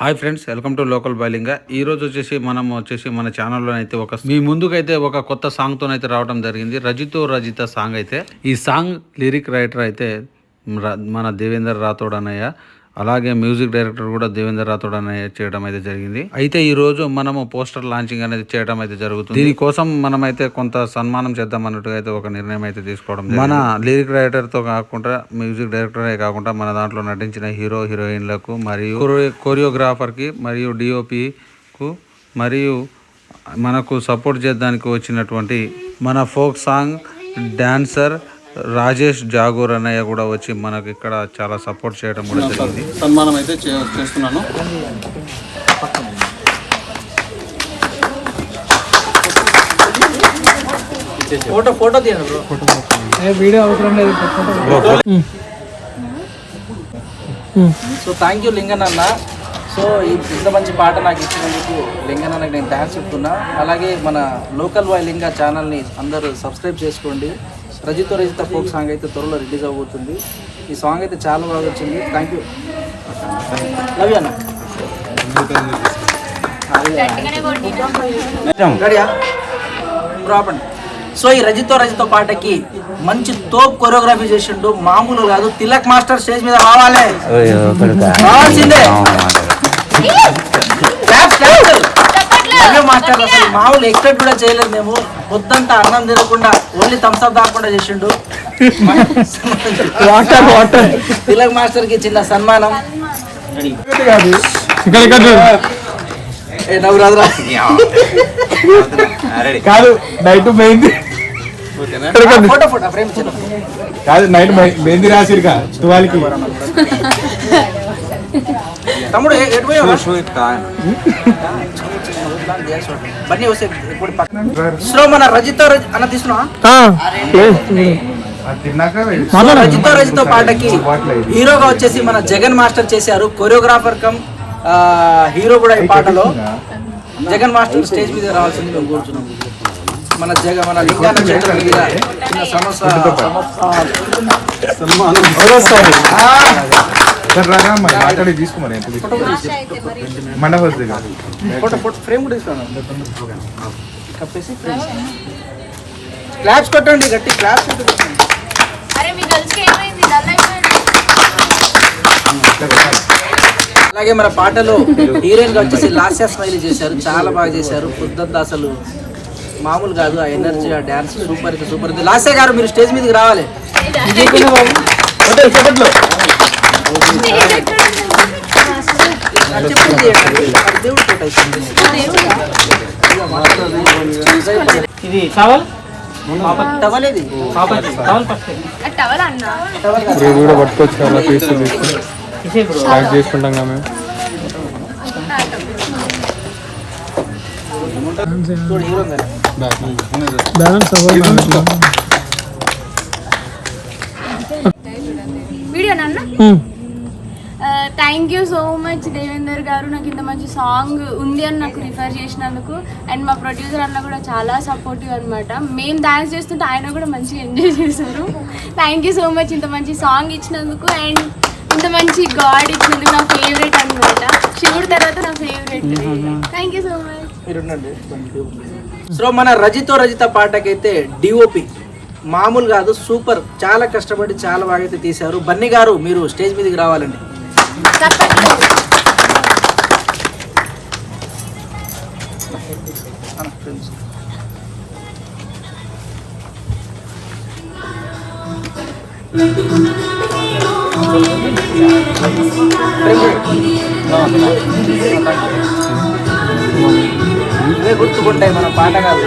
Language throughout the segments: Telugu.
Hi friends, welcome to local boiling. ఈ రోజు వచ్చేసి మన ఛానల్లో అయితే మీ ముందుకైతే ఒక కొత్త సాంగ్తో అయితే రావడం జరిగింది. రజిత సాంగ్ అయితే ఈ సాంగ్ లిరిక్ రైటర్ అయితే మన దేవేందర్ రాథోడ్ అన్నయ్య, అలాగే మ్యూజిక్ డైరెక్టర్ కూడా దేవేందర్ రాథోడ్ అన్నయ్య చేయడం అయితే జరిగింది. అయితే ఈ రోజు మనము పోస్టర్ లాంచింగ్ అనేది చేయడం అయితే జరుగుతుంది. దీనికోసం మనమైతే కొంత సన్మానం చేద్దాం అన్నట్టుగా అయితే ఒక నిర్ణయం అయితే తీసుకోవడం. మన లిరిక్ రైటర్ తో కాకుండా మ్యూజిక్ డైరెక్టర్ కాకుండా మన దాంట్లో నటించిన హీరోయిన్లకు మరియు కొరియోగ్రాఫర్ కి మరియు డిఓపి కు మరియు మనకు సపోర్ట్ చేయడానికి వచ్చినటువంటి మన ఫోక్ సాంగ్ డాన్సర్ రాజేష్ జాగూర్ అన్నయ్య కూడా వచ్చి మనకి ఇక్కడ చాలా సపోర్ట్ చేయడం కూడా జరిగింది. సన్మానం అయితే చేస్తున్నాను. ఫోటో తీయండి, వీడియో అవసరం లేదు. సో థ్యాంక్ యూ లింగనన్న. సో ఇంత మంచి పాట నాకు ఇచ్చినందుకు లింగనన్నకి నేను థ్యాంక్స్ చెప్తున్నా. అలాగే మన లోకల్ బాయ్ లింగ ఛానల్ని అందరూ సబ్స్క్రైబ్ చేసుకోండి. రజిత ఫోక్ సాంగ్ అయితే త్వరలో రిలీజ్ అవబోతుంది. ఈ సాంగ్ అయితే చాలా బాగా వచ్చింది. థ్యాంక్ యూ, లవ్ యూ అన్న. సో ఈ రజిత పాటకి మంచి తోప్ కొరియోగ్రఫీ చేసిండు, మామూలు కాదు. తిలక్ మాస్టర్ స్టేజ్ మీద రావాలి, రావాల్సిందే. మాస్టర్ అసలు మామూలు ఎక్స్పెక్ట్ కూడా చేయలేదు. మేము పొద్దంతా అన్నం తినకుండా ఓన్లీ థమ్స్అప్ దాకుండా చేసిండు. తిలక్ మాస్టర్ కి చిన్న సన్మానం. కాదు నైట్ మెహందీ ఫోటో ఫ్రేమ్ కాదు నైట్ మెహందీ రాసిరుగా తువాలికి. తమ్ముడు సో మన రజిత అన్న తీసుకున్నా. రజిత పాటకి హీరోగా వచ్చేసి మన జగన్ మాస్టర్ చేశారు. కొరియోగ్రాఫర్ కమ్ హీరో కూడా ఈ పాటలో. జగన్ మాస్టర్ స్టేజ్ మీద రావాల్సింది మేము కూర్చున్నాం. మన లింగాన చేతుల మీద చిన్న మాట్లాడి తీసుకోమని మండపం ఫ్రేమ్ కూడా ఇస్తాను. కప్పేసి క్లాప్స్ కొట్టండి, గట్టి క్లాప్స్ కొట్టండి. అలాగే మన పాటలో హీరోయిన్ గా వచ్చేసి లాస్య స్మైలీ చేశారు, చాలా బాగా చేశారు. పొద్దుంతా అసలు మామూలు కాదు. ఆ ఎనర్జీ, ఆ డాన్స్ సూపర్ అయితే సూపర్. లాస్య గారు మీరు స్టేజ్ మీదకి రావాలి. ఇది టవల్ టవలేది కూడా పట్టుకోవచ్చు. అలా తీసుకు చేసుకుంటాం కదా మేము. Thank you so much Devender గారు, నాకు ఇంత మంచి సాంగ్ ఉంది అని నాకు రిఫర్ చేసినందుకు. అండ్ మా ప్రొడ్యూసర్ అన్న కూడా చాలా సపోర్టివ్ అనమాట. మేము డాన్స్ చేస్తుంటే ఆయన కూడా మంచిగా ఎంజాయ్ చేశారు. థ్యాంక్ యూ సో మచ్ ఇంత మంచి సాంగ్ ఇచ్చినందుకు అండ్ ఇంత మంచి గాడ్ ఇచ్చినందుకు. నా ఫేవరెట్ అనమాట, శివుడు తర్వాత నా favourite. Thank you so much. So మన రజిత పాటకైతే డిఓపి మామూలు కాదు, సూపర్. చాలా కష్టపడి చాలా బాగా అయితే తీశారు. బన్నీ గారు మీరు స్టేజ్ మీదకి రావాలండి. ఇవే గుర్తుకుంటాయి మన పాట కాదు.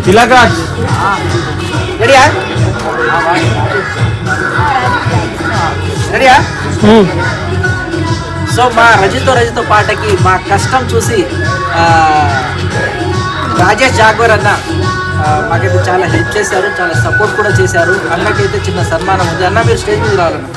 తిలక్ రాజ్ రెడీయా? సో మా రజిత పాటకి మా కష్టం చూసి రాజేష్ జాగూర్ అన్న మాకైతే చాలా హెల్ప్ చేశారు, చాలా సపోర్ట్ కూడా చేశారు. అన్నకైతే చిన్న సన్మానం ఉంది. అన్న మీరు స్టేజ్ మీద రావాలన్న.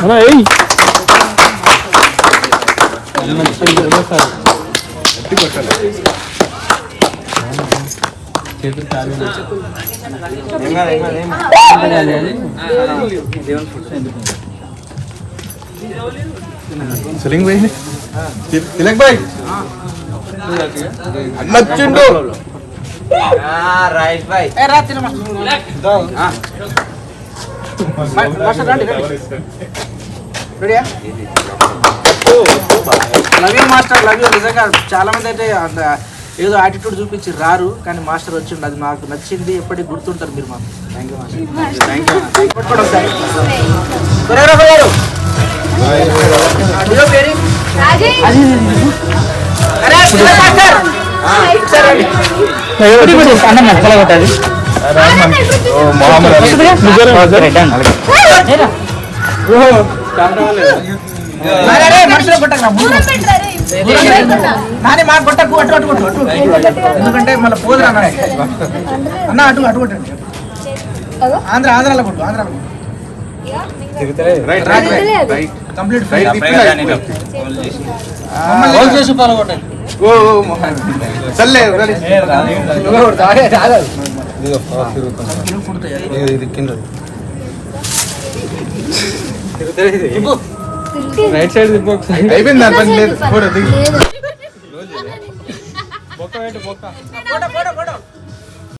సెలింగ్ పోయింది తిలక్ బాయ్ అన్నొచ్చిండు right bhai love you master, love you. నిజంగా చాలా మంది అయితే ఏదో యాటిట్యూడ్ చూపించి రారు, కానీ మాస్టర్ వచ్చిండు, అది మాకు నచ్చింది. ఎప్పటికి గుర్తుంటారు మీరు మాకు. Thank you master. Thank you. అన్న మెత్తగా కొట్టాలి. మనుషులు కొట్టకు మాకు కొట్టకు, అటు అటు కొట్టు, ఎందుకంటే మళ్ళీ పోదురా అన్న. అటు అటు కొట్టండి. ఆంధ్రాలో కొట్టు, ఆంధ్రాలో కంప్లీట్ చేసి పాల్గొట్టండి. రైట్ సైడ్ అయిపోయింది దాని పని లేదు. ఫోటో దిగు. లేదు.